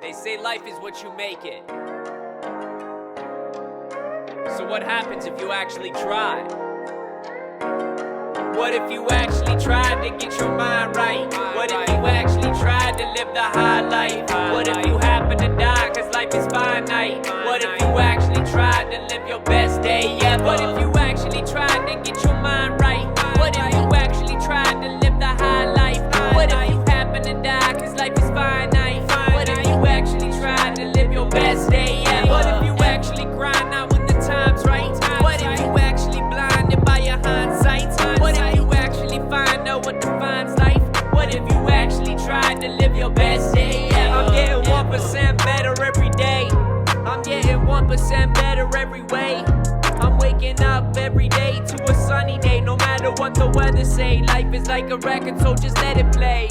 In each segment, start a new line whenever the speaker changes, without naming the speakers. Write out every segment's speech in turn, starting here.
They say life is what you make it. So what happens if you actually try? What if you actually tried to get your mind right? What if you actually tried to live the high life? What if you happen to die cause life is finite? What if you actually tried to live your best day ever? What if you actually tried to get your mind right? What if you actually tried to live the high life? What if you happen to die cause life is finite? What if you actually tried to live your best day ever? What if you actually grind out when the time's right? What if you actually blinded by your hindsight? What if you actually find out what defines life? What if you actually tried to live your best day ever? I'm getting 1% better every day. I'm getting 1% better every way. I'm waking up every day to a sunny day. No matter what the weather say, life is like a record, so just let it play.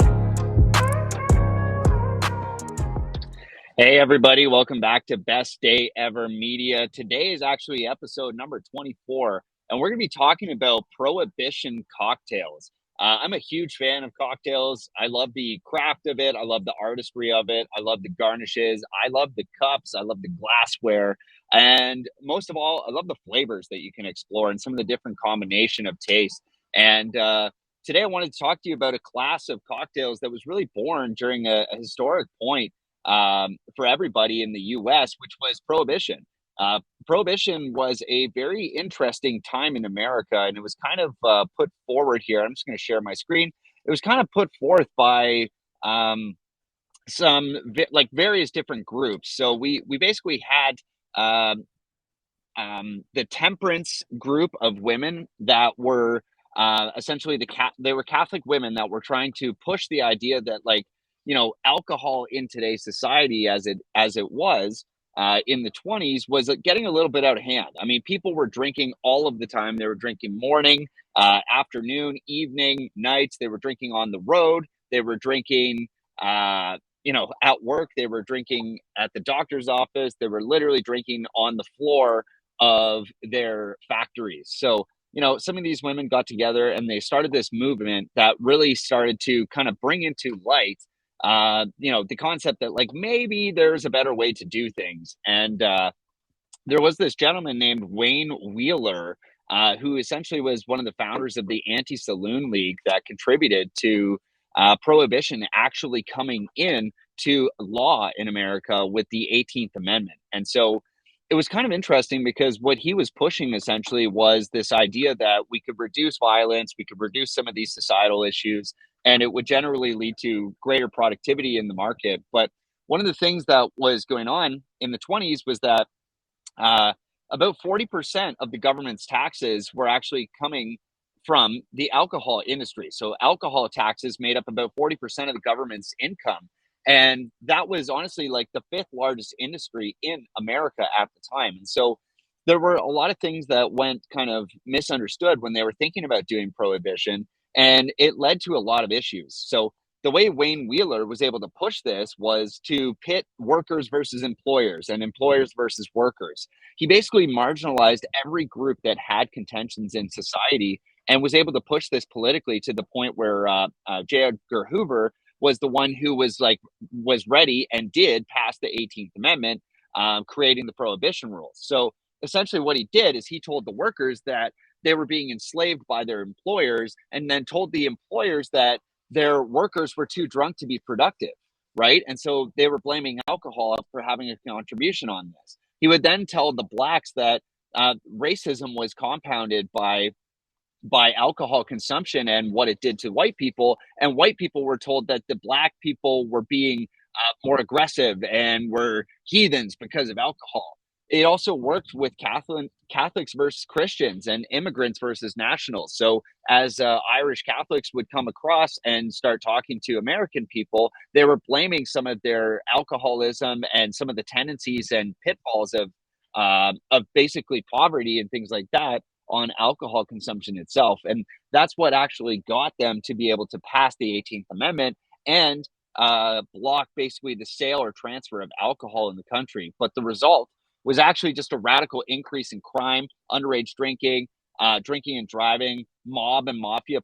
Hey everybody, welcome back to Best Day Ever Media. Today is actually episode number 24, and we're going to be talking about Prohibition Cocktails. I'm a huge fan of cocktails. I love the craft of it. I love the artistry of it. I love the garnishes. I love the cups. I love the glassware. And most of all, I love the flavors that you can explore and some of the different combination of taste. And today I wanted to talk to you about a class of cocktails that was really born during a historic point for everybody in the US, which was Prohibition. Prohibition was a very interesting time in America, and it was kind of put forward here. I'm just going to share my screen. It was kind of put forth by like various different groups. So we basically had the temperance group of women that were essentially they were Catholic women that were trying to push the idea that, like, alcohol in today's society as it was in the 20s was getting a little bit out of hand. I mean, people were drinking all of the time. They were drinking morning, afternoon, evening, nights. They were drinking on the road. They were drinking, at work. They were drinking at the doctor's office. They were literally drinking on the floor of their factories. So, some of these women got together and they started this movement that really started to kind of bring into light the concept that, like, maybe there's a better way to do things. And there was this gentleman named Wayne Wheeler, who essentially was one of the founders of the Anti-Saloon League that contributed to Prohibition actually coming in to law in America with the 18th Amendment. And so it was kind of interesting because what he was pushing essentially was this idea that we could reduce violence, we could reduce some of these societal issues, and it would generally lead to greater productivity in the market. But one of the things that was going on in the 20s was that about 40% of the government's taxes were actually coming from the alcohol industry. So alcohol taxes made up about 40% of the government's income. And that was honestly like the fifth largest industry in America at the time. And so there were a lot of things that went kind of misunderstood when they were thinking about doing prohibition, and it led to a lot of issues. So the way Wayne Wheeler was able to push this was to pit workers versus employers and employers versus workers. He basically marginalized every group that had contentions in society and was able to push this politically to the point where J. Edgar Hoover was the one who was ready and did pass the 18th Amendment, creating the prohibition rules. So essentially what he did is he told the workers that they were being enslaved by their employers, and then told the employers that their workers were too drunk to be productive, right? And so they were blaming alcohol for having a contribution on this. He would then tell the blacks that racism was compounded by alcohol consumption and what it did to white people. And white people were told that the black people were being more aggressive and were heathens because of alcohol. It also worked with Catholics versus Christians and immigrants versus nationals. So as Irish Catholics would come across and start talking to American people, they were blaming some of their alcoholism and some of the tendencies and pitfalls of basically poverty and things like that on alcohol consumption itself. And that's what actually got them to be able to pass the 18th Amendment and block basically the sale or transfer of alcohol in the country. But the result was actually just a radical increase in crime, underage drinking, drinking and driving, mob and mafia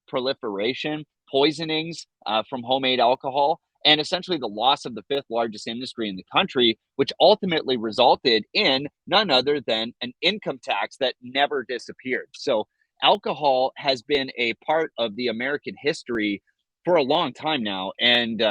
proliferation, poisonings from homemade alcohol, and essentially the loss of the fifth largest industry in the country, which ultimately resulted in none other than an income tax that never disappeared. So alcohol has been a part of the American history for a long time now. And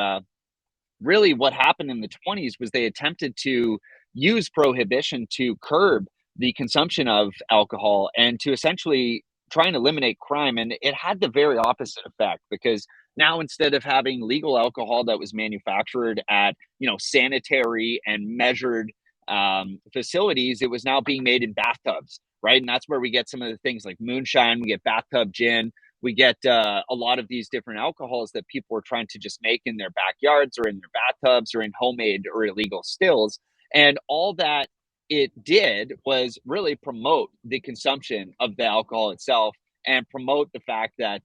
really what happened in the 20s was they attempted to use prohibition to curb the consumption of alcohol and to essentially try and eliminate crime. And it had the very opposite effect, because now instead of having legal alcohol that was manufactured at, sanitary and measured facilities, it was now being made in bathtubs, right? And that's where we get some of the things like moonshine, we get bathtub gin, we get a lot of these different alcohols that people are trying to just make in their backyards or in their bathtubs or in homemade or illegal stills. And all that it did was really promote the consumption of the alcohol itself and promote the fact that,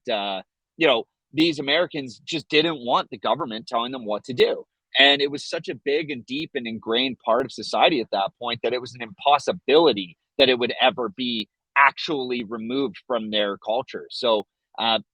these Americans just didn't want the government telling them what to do. And it was such a big and deep and ingrained part of society at that point that it was an impossibility that it would ever be actually removed from their culture. So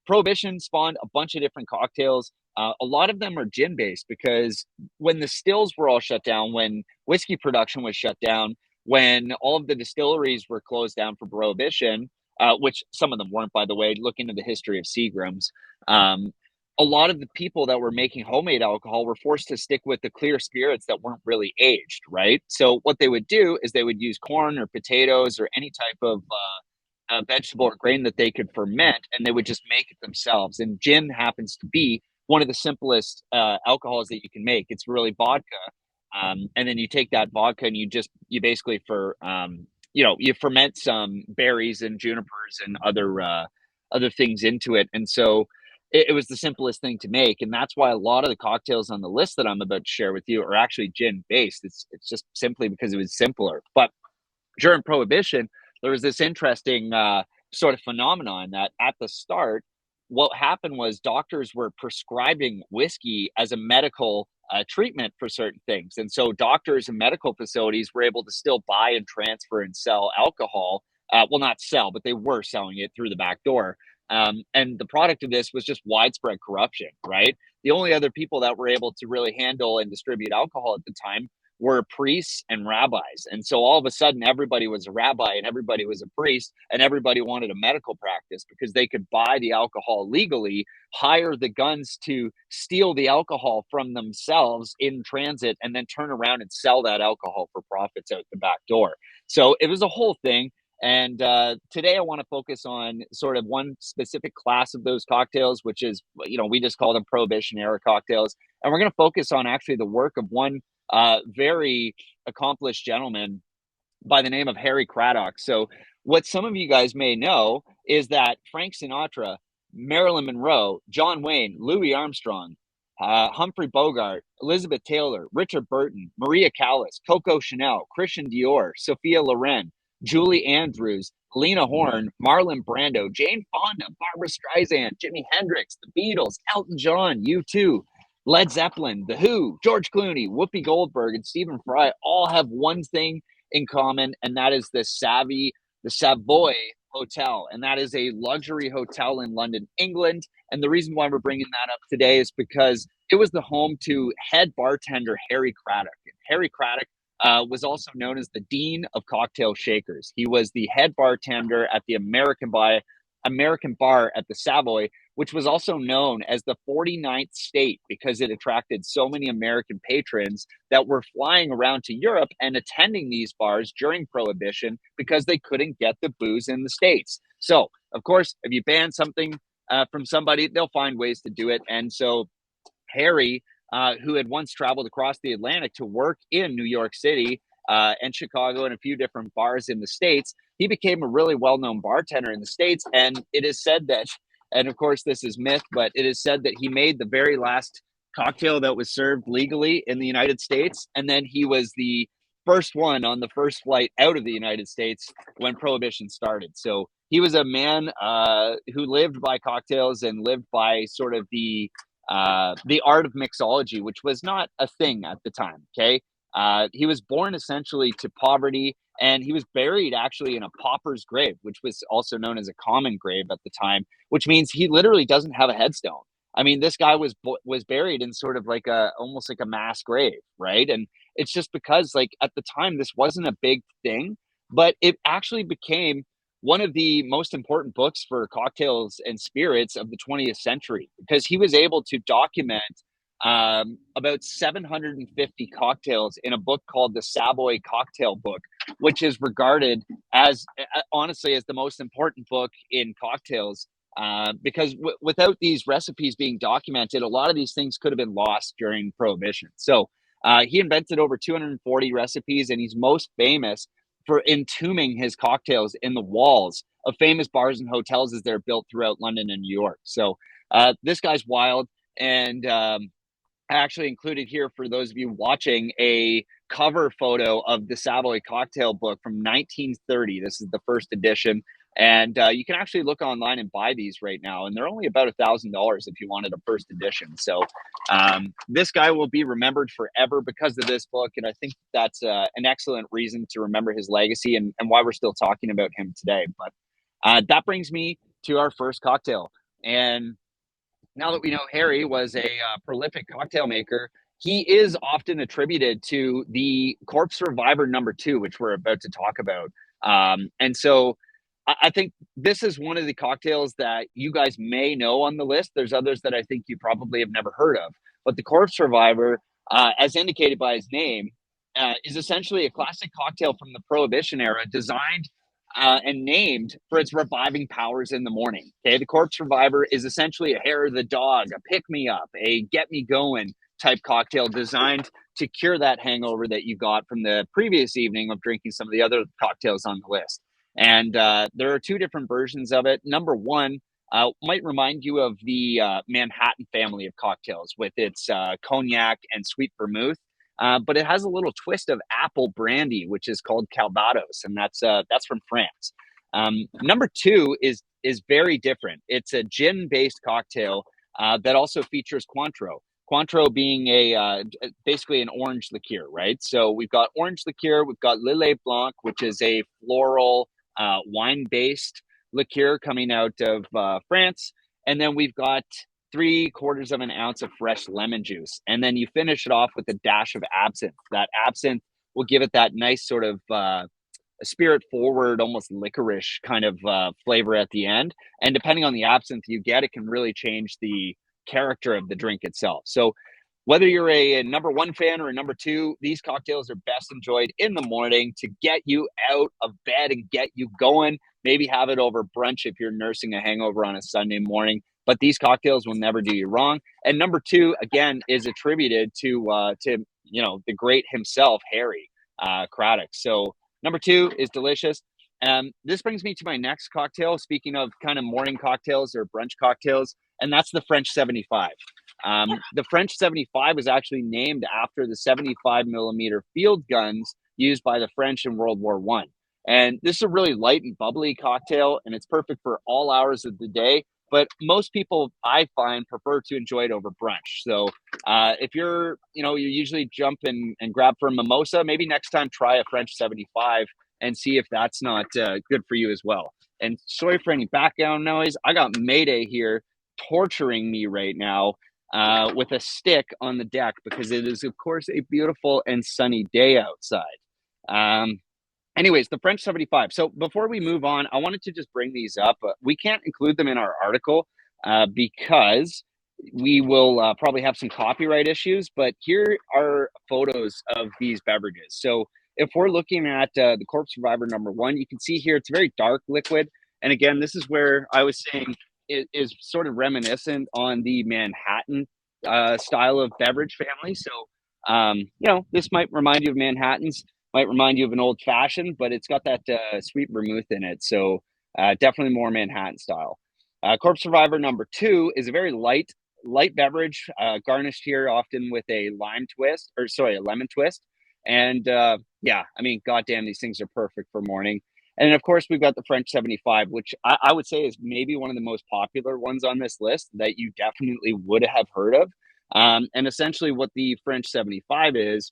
Prohibition spawned a bunch of different cocktails. A lot of them are gin based, because when the stills were all shut down, when whiskey production was shut down, when all of the distilleries were closed down for Prohibition, which some of them weren't, by the way, look into the history of Seagram's. A lot of the people that were making homemade alcohol were forced to stick with the clear spirits that weren't really aged, right? So what they would do is they would use corn or potatoes or any type of vegetable or grain that they could ferment, and they would just make it themselves. And gin happens to be one of the simplest alcohols that you can make. It's really vodka, and then you take that vodka and you basically you ferment some berries and junipers and other things into it. And so it was the simplest thing to make, and that's why a lot of the cocktails on the list that I'm about to share with you are actually gin based. It's just simply because it was simpler. But during Prohibition, there was this interesting sort of phenomenon that at the start, what happened was doctors were prescribing whiskey as a medical treatment for certain things. And so doctors and medical facilities were able to still buy and transfer and sell alcohol. Well, not sell, but they were selling it through the back door. And the product of this was just widespread corruption, right? The only other people that were able to really handle and distribute alcohol at the time were priests and rabbis. And so all of a sudden, everybody was a rabbi and everybody was a priest, and everybody wanted a medical practice because they could buy the alcohol legally, hire the guns to steal the alcohol from themselves in transit, and then turn around and sell that alcohol for profits out the back door. So it was a whole thing. And today I want to focus on sort of one specific class of those cocktails, which is, we just call them Prohibition era cocktails. And we're going to focus on actually the work of one very accomplished gentleman by the name of Harry Craddock. So what some of you guys may know is that Frank Sinatra, Marilyn Monroe, John Wayne, Louis Armstrong, Humphrey Bogart, Elizabeth Taylor, Richard Burton, Maria Callas, Coco Chanel, Christian Dior, Sophia Loren, Julie Andrews, Lena Horne, Marlon Brando, Jane Fonda, Barbara Streisand, Jimi Hendrix, the Beatles, Elton John, U2, Led Zeppelin, The Who, George Clooney, Whoopi Goldberg, and Stephen Fry all have one thing in common, and that is the Savoy Hotel. And that is a luxury hotel in London, England. And the reason why we're bringing that up today is because it was the home to head bartender Harry Craddock. And Harry Craddock was also known as the Dean of Cocktail Shakers. He was the head bartender at the American Bar at the Savoy, which was also known as the 49th state because it attracted so many American patrons that were flying around to Europe and attending these bars during Prohibition because they couldn't get the booze in the States. So, of course, if you ban something from somebody, they'll find ways to do it. And so Harry, who had once traveled across the Atlantic to work in New York City and Chicago and a few different bars in the States, he became a really well-known bartender in the States. And it is said that, and of course this is myth, but it is said that he made the very last cocktail that was served legally in the United States. And then he was the first one on the first flight out of the United States when Prohibition started. So he was a man who lived by cocktails and lived by sort of the art of mixology, which was not a thing at the time. Okay. He was born essentially to poverty, and he was buried actually in a pauper's grave, which was also known as a common grave at the time, which means he literally doesn't have a headstone. I mean, this guy was buried in sort of like a almost like a mass grave, right? And it's just because like at the time this wasn't a big thing, but it actually became one of the most important books for cocktails and spirits of the 20th century because he was able to document about 750 cocktails in a book called the Savoy Cocktail Book, which is regarded as honestly as the most important book in cocktails because without these recipes being documented, a lot of these things could have been lost during Prohibition. So he invented over 240 recipes, and he's most famous for entombing his cocktails in the walls of famous bars and hotels as they're built throughout London and New York. So this guy's wild. And I actually included here for those of you watching a cover photo of the Savoy Cocktail Book from 1930. This is the first edition. And you can actually look online and buy these right now. And they're only about $1,000 if you wanted a first edition. So this guy will be remembered forever because of this book. And I think that's an excellent reason to remember his legacy and why we're still talking about him today. But that brings me to our first cocktail. And now that we know Harry was a prolific cocktail maker, he is often attributed to the corpse survivor number 2, which we're about to talk about. And so I think this is one of the cocktails that you guys may know on the list. There's others that I think you probably have never heard of. But the corpse survivor, as indicated by his name, is essentially a classic cocktail from the Prohibition era designed and named for its reviving powers in the morning. Okay, the corpse reviver is essentially a hair of the dog, a pick me up, a get me going type cocktail designed to cure that hangover that you got from the previous evening of drinking some of the other cocktails on the list. And there are 2 different versions of it. Number 1 might remind you of the Manhattan family of cocktails with its cognac and sweet vermouth. But it has a little twist of apple brandy, which is called Calvados, and that's from France. Number 2 is very different. It's a gin-based cocktail that also features Cointreau. Cointreau being basically an orange liqueur, right? So we've got orange liqueur, we've got Lillet Blanc, which is a floral wine-based liqueur coming out of France, and then we've got 3/4 of an ounce of fresh lemon juice. And then you finish it off with a dash of absinthe. That absinthe will give it that nice sort of spirit forward, almost licorice kind of flavor at the end. And depending on the absinthe you get, it can really change the character of the drink itself. So whether you're a number 1 fan or a number 2, these cocktails are best enjoyed in the morning to get you out of bed and get you going. Maybe have it over brunch if you're nursing a hangover on a Sunday morning. But these cocktails will never do you wrong. And number 2, again, is attributed to the great himself, Harry Craddock. So number 2 is delicious. This brings me to my next cocktail. Speaking of kind of morning cocktails or brunch cocktails, and that's the French 75. The French 75 was actually named after the 75mm field guns used by the French in World War I. And this is a really light and bubbly cocktail, and it's perfect for all hours of the day. But most people, I find, prefer to enjoy it over brunch. So if you usually jump and grab for a mimosa, maybe next time try a French 75 and see if that's not good for you as well. And sorry for any background noise. I got Mayday here torturing me right now with a stick on the deck because it is, of course, a beautiful and sunny day outside. Anyways, the French 75. So before we move on, I wanted to just bring these up. We can't include them in our article because we will probably have some copyright issues, but here are photos of these beverages. So if we're looking at the Corpse Survivor number 1, you can see here it's a very dark liquid. And again, this is where I was saying it is sort of reminiscent on the Manhattan style of beverage family. So, this might remind you of Manhattans. Might remind you of an old fashioned, but it's got that sweet vermouth in it. So definitely more Manhattan style. Corpse Survivor number 2 is a very light beverage, garnished here often with a lemon twist. And goddamn, these things are perfect for morning. And of course, we've got the French 75, which I would say is maybe one of the most popular ones on this list that you definitely would have heard of. And essentially what the French 75 is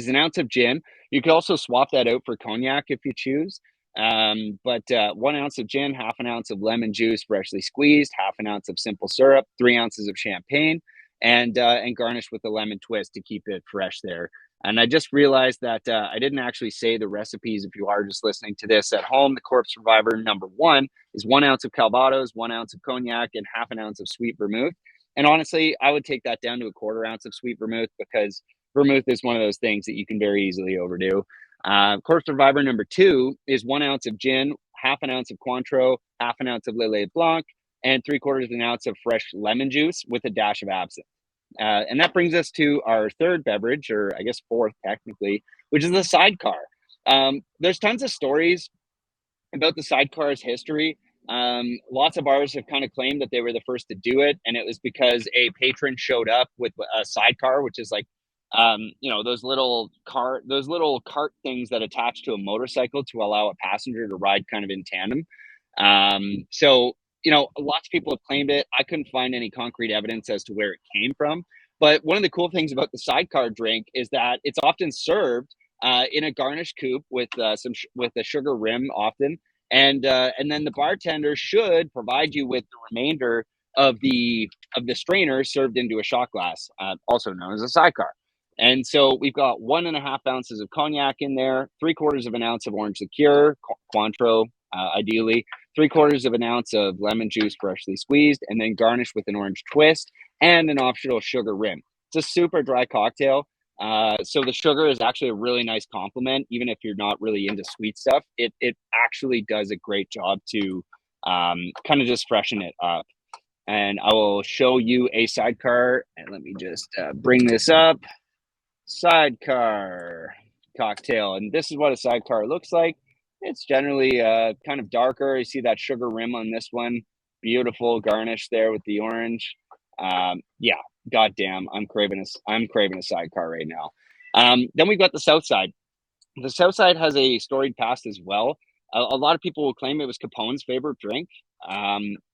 an ounce of gin. You could also swap that out for cognac if you choose. But 1 ounce of gin, half an ounce of lemon juice, freshly squeezed, half an ounce of simple syrup, 3 ounces of champagne, and garnish with a lemon twist to keep it fresh there. And I just realized that I didn't actually say the recipes. If you are just listening to this at home, the Corpse Survivor #1 is 1 ounce of Calvados, 1 ounce of cognac, and half an ounce of sweet vermouth. And honestly, I would take that down to a 1/4 ounce of sweet vermouth, because vermouth is one of those things that you can very easily overdo. Corpse Survivor #2 is 1 ounce of gin, half an ounce of Cointreau, half an ounce of Lillet Blanc, and 3/4 of an ounce of fresh lemon juice with a dash of absinthe. And that brings us to our third beverage, or I guess fourth technically, which is the Sidecar. There's tons of stories about the Sidecar's history. Lots of bars have kind of claimed that they were the first to do it, and it was because a patron showed up with a sidecar, which is like, those little cart things that attach to a motorcycle to allow a passenger to ride kind of in tandem. So lots of people have claimed it. I couldn't find any concrete evidence as to where it came from. But one of the cool things about the Sidecar drink is that it's often served in a garnish coupe with with a sugar rim often, and then the bartender should provide you with the remainder of the strainer served into a shot glass, also known as a Sidecar. And so we've got 1.5 ounces of cognac in there, 3/4 of an ounce of orange liqueur, Cointreau, ideally, 3/4 of an ounce of lemon juice freshly squeezed, and then garnished with an orange twist and an optional sugar rim. It's a super dry cocktail. So the sugar is actually a really nice compliment, even if you're not really into sweet stuff. It actually does a great job to kind of just freshen it up. And I will show you a Sidecar. And let me just bring this up. Sidecar cocktail. And this is what a Sidecar looks like. It's generally kind of darker. You see that sugar rim on this one. Beautiful garnish there with the orange. Yeah, goddamn, I'm craving a Sidecar right now. Then we've got the South Side. The South Side has a storied past as well. A lot of people will claim it was Capone's favorite drink.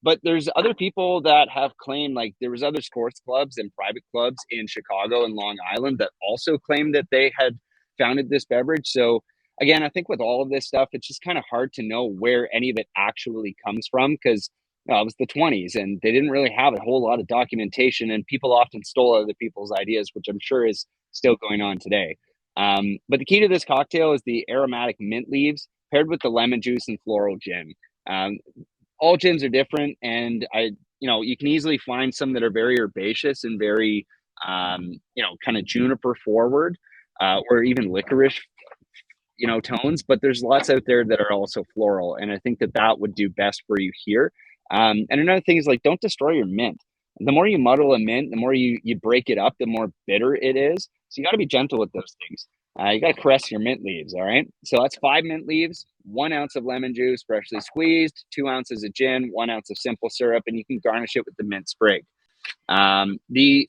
But there's other people that have claimed, like there was other sports clubs and private clubs in Chicago and Long Island that also claimed that they had founded this beverage. So again, I think with all of this stuff, it's just kind of hard to know where any of it actually comes from, because it was the 20s and they didn't really have a whole lot of documentation, and people often stole other people's ideas, which I'm sure is still going on today. But the key to this cocktail is the aromatic mint leaves paired with the lemon juice and floral gin. All gins are different, and you can easily find some that are very herbaceous and very, kind of juniper forward, or even licorice, tones. But there's lots out there that are also floral, and I think that would do best for you here. And another thing is, like, don't destroy your mint. The more you muddle a mint, the more you break it up, the more bitter it is. So you got to be gentle with those things. You got to caress your mint leaves, all right? So that's 5 mint leaves, 1 ounce of lemon juice, freshly squeezed, 2 ounces of gin, 1 ounce of simple syrup, and you can garnish it with the mint sprig. The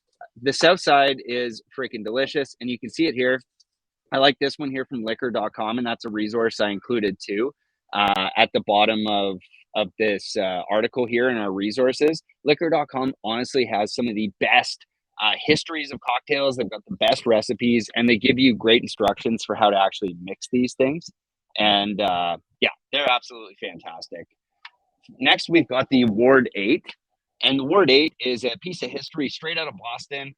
South Side is freaking delicious, and you can see it here. I like this one here from liquor.com, and that's a resource I included too at the bottom of this article here in our resources. Liquor.com honestly has some of the best histories of cocktails. They've got the best recipes, and they give you great instructions for how to actually mix these things. And yeah, they're absolutely fantastic. Next, we've got the Ward 8. And the Ward 8 is a piece of history straight out of Boston.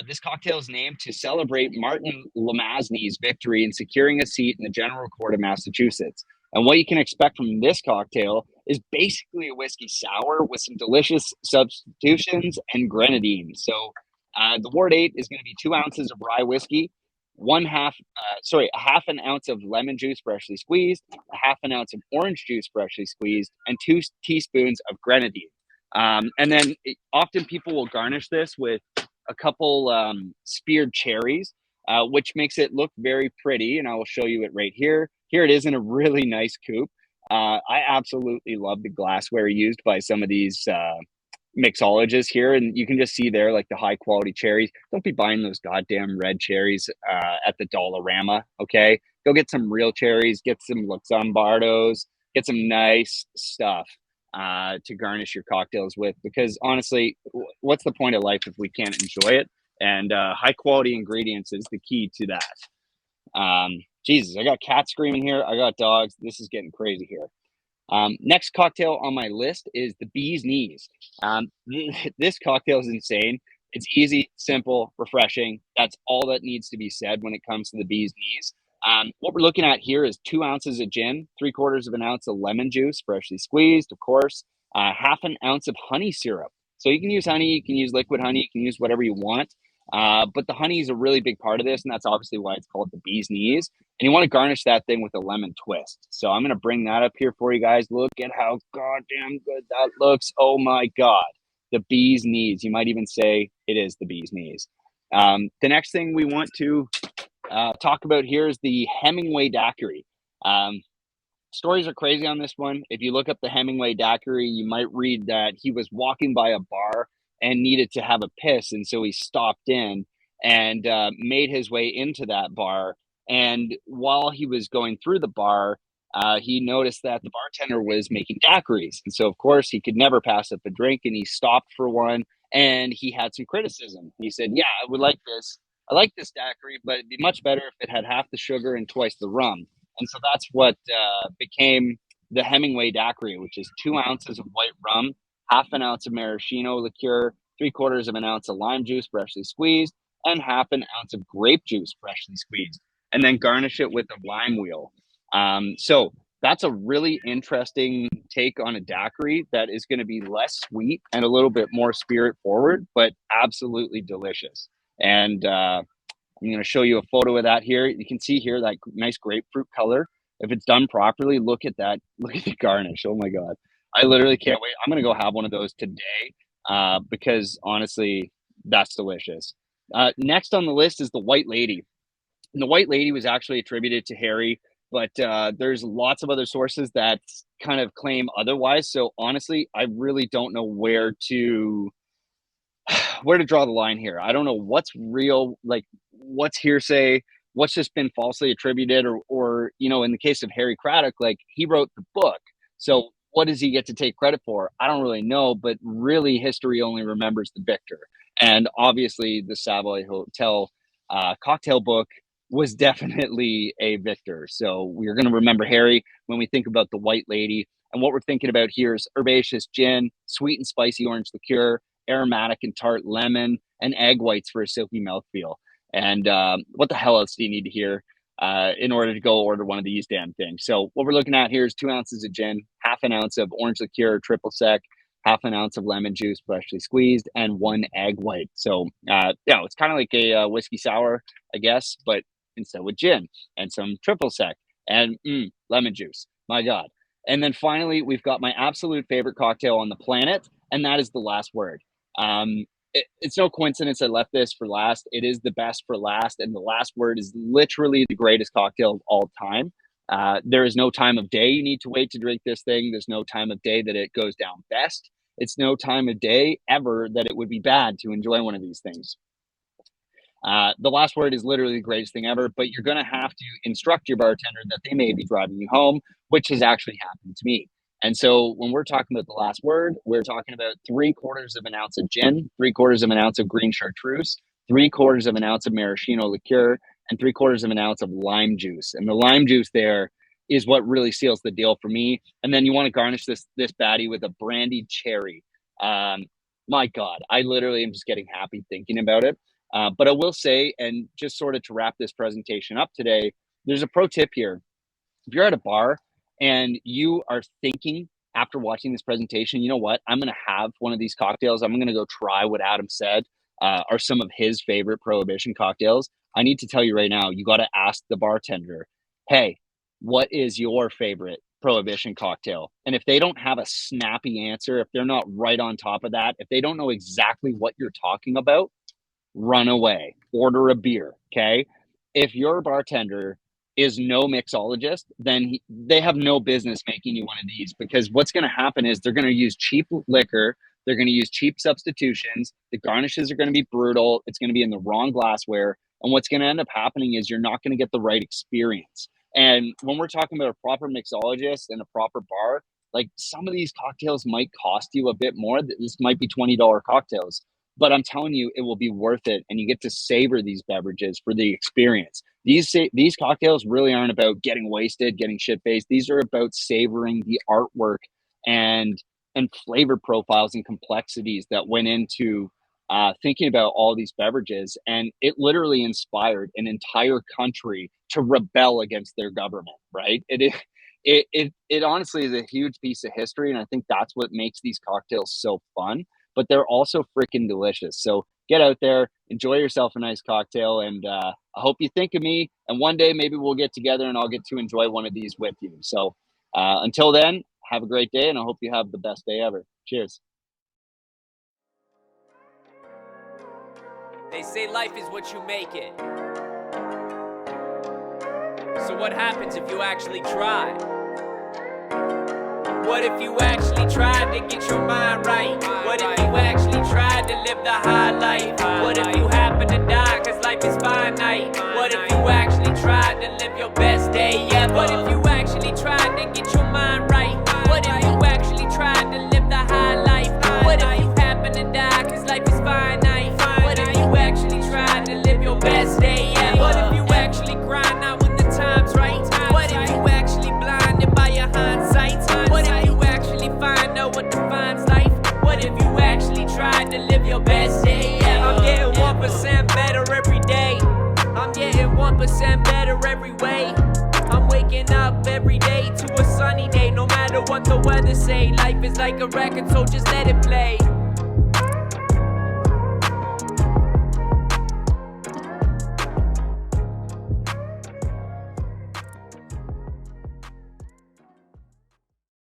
This cocktail is named to celebrate Martin Lamasny's victory in securing a seat in the General Court of Massachusetts. And what you can expect from this cocktail is basically a whiskey sour with some delicious substitutions and grenadine. So the Ward 8 is going to be 2 ounces of rye whiskey, a half an ounce of lemon juice freshly squeezed, a half an ounce of orange juice freshly squeezed, and 2 teaspoons of grenadine. And then often people will garnish this with a couple speared cherries, which makes it look very pretty. And I will show you it right here. Here it is in a really nice coupe. I absolutely love the glassware used by some of these mixologists here. And you can just see there, like, the high quality cherries. Don't be buying those goddamn red cherries at the Dollarama, okay? Go get some real cherries, get some Luxembourgos, get some nice stuff to garnish your cocktails with, because honestly, what's the point of life if we can't enjoy it? And high quality ingredients is the key to that. Jesus, I got cats screaming here. I got dogs. This is getting crazy here. Next cocktail on my list is the Bee's Knees. This cocktail is insane. It's easy, simple, refreshing. That's all that needs to be said when it comes to the Bee's Knees. What we're looking at here is 2 ounces of gin, 3/4 of an ounce of lemon juice, freshly squeezed, of course, half an ounce of honey syrup. So you can use honey, you can use liquid honey, you can use whatever you want. But the honey is a really big part of this, and that's obviously why it's called the Bee's Knees. And you want to garnish that thing with a lemon twist. So I'm going to bring that up here for you guys. Look at how goddamn good that looks. Oh my God. The Bee's Knees. You might even say it is the Bee's Knees. The next thing we want to talk about here is the Hemingway Daiquiri. Stories are crazy on this one. If you look up the Hemingway Daiquiri, you might read that he was walking by a bar and needed to have a piss. And so he stopped in and made his way into that bar. And while he was going through the bar, he noticed that the bartender was making daiquiris. And so, of course, he could never pass up a drink. And he stopped for one and he had some criticism. He said, yeah, I would like this. I like this daiquiri, but it'd be much better if it had half the sugar and twice the rum. And so that's what became the Hemingway Daiquiri, which is 2 ounces of white rum, half an ounce of maraschino liqueur, 3/4 of an ounce of lime juice freshly squeezed, and half an ounce of grape juice freshly squeezed. And then garnish it with a lime wheel. So that's a really interesting take on a daiquiri that is going to be less sweet and a little bit more spirit forward, but absolutely delicious. And I'm going to show you a photo of that here. You can see here that nice grapefruit color. If it's done properly, look at that. Look at the garnish. Oh my God. I literally can't wait. I'm going to go have one of those today because honestly, that's delicious. Next on the list is the White Lady. And the White Lady was actually attributed to Harry, but there's lots of other sources that kind of claim otherwise. So honestly, I really don't know where to draw the line here. I don't know what's real, like what's hearsay, what's just been falsely attributed, or in the case of Harry Craddock, like he wrote the book. So what does he get to take credit for? I don't really know, but really history only remembers the victor. And obviously the Savoy Hotel cocktail book was definitely a victor. So we're going to remember Harry when we think about the White Lady. And what we're thinking about here is herbaceous gin, sweet and spicy orange liqueur, aromatic and tart lemon, and egg whites for a silky mouthfeel. And what the hell else do you need to hear in order to go order one of these damn things? So what we're looking at here is 2 ounces of gin, half an ounce of orange liqueur, triple sec, half an ounce of lemon juice, freshly squeezed, and 1 egg white. So it's kind of like a whiskey sour, I guess, but instead with gin and some triple sec and lemon juice. My God. And then finally, we've got my absolute favorite cocktail on the planet, and that is the Last Word. It's no coincidence I left this for last. It is the best for last, and the Last Word is literally the greatest cocktail of all time. There is no time of day you need to wait to drink this thing. There's no time of day that it goes down best. It's no time of day ever that it would be bad to enjoy one of these things. The Last Word is literally the greatest thing ever, but you're going to have to instruct your bartender that they may be driving you home, which has actually happened to me. And so when we're talking about the Last Word, we're talking about 3/4 of an ounce of gin, 3/4 of an ounce of green chartreuse, 3/4 of an ounce of maraschino liqueur, and 3/4 of an ounce of lime juice. And the lime juice there is what really seals the deal for me. And then you want to garnish this baddie with a brandied cherry. My God, I literally am just getting happy thinking about it. But I will say, and just sort of to wrap this presentation up today, there's a pro tip here. If you're at a bar and you are thinking after watching this presentation, you know what, I'm going to have one of these cocktails. I'm going to go try what Adam said are some of his favorite Prohibition cocktails. I need to tell you right now, you got to ask the bartender, hey, what is your favorite Prohibition cocktail? And if they don't have a snappy answer, if they're not right on top of that, if they don't know exactly what you're talking about, run away, order a beer. Okay. If your bartender is no mixologist, then they have no business making you one of these, because what's going to happen is they're going to use cheap liquor. They're going to use cheap substitutions. The garnishes are going to be brutal. It's going to be in the wrong glassware. And what's going to end up happening is you're not going to get the right experience. And when we're talking about a proper mixologist and a proper bar, like some of these cocktails might cost you a bit more. This might be $20 cocktails. but I'm telling you, it will be worth it, and you get to savor these beverages for the experience. These cocktails really aren't about getting wasted, getting shit-faced. These are about savoring the artwork and flavor profiles and complexities that went into thinking about all these beverages. And it literally inspired an entire country to rebel against their government, right? It honestly is a huge piece of history, and I think that's what makes these cocktails so fun. But they're also freaking delicious. So get out there, enjoy yourself a nice cocktail, and I hope you think of me. And one day maybe we'll get together and I'll get to enjoy one of these with you. So until then, have a great day, and I hope you have the best day ever. Cheers.
They say life is what you make it. So what happens if you actually try? What if you actually tried to get your mind right? What if you actually tried to live the high life? What if you happen to die cause life is finite? What if you actually tried to live your best day ever? What if you actually tried to get your mind right? What if you actually tried to live the high life? What if you happen to die cause life is finite? What if you actually tried to live your best day ever? What if you actually grind out when the time's right? What if you actually blinded by your hindsight? What if you actually find out what defines life? What if you actually tried to live your best day ever? I'm getting 1% better every day. I'm getting 1% better every way. I'm waking up every day to a sunny day. No matter what the weather say, life is like a record, so just let it play.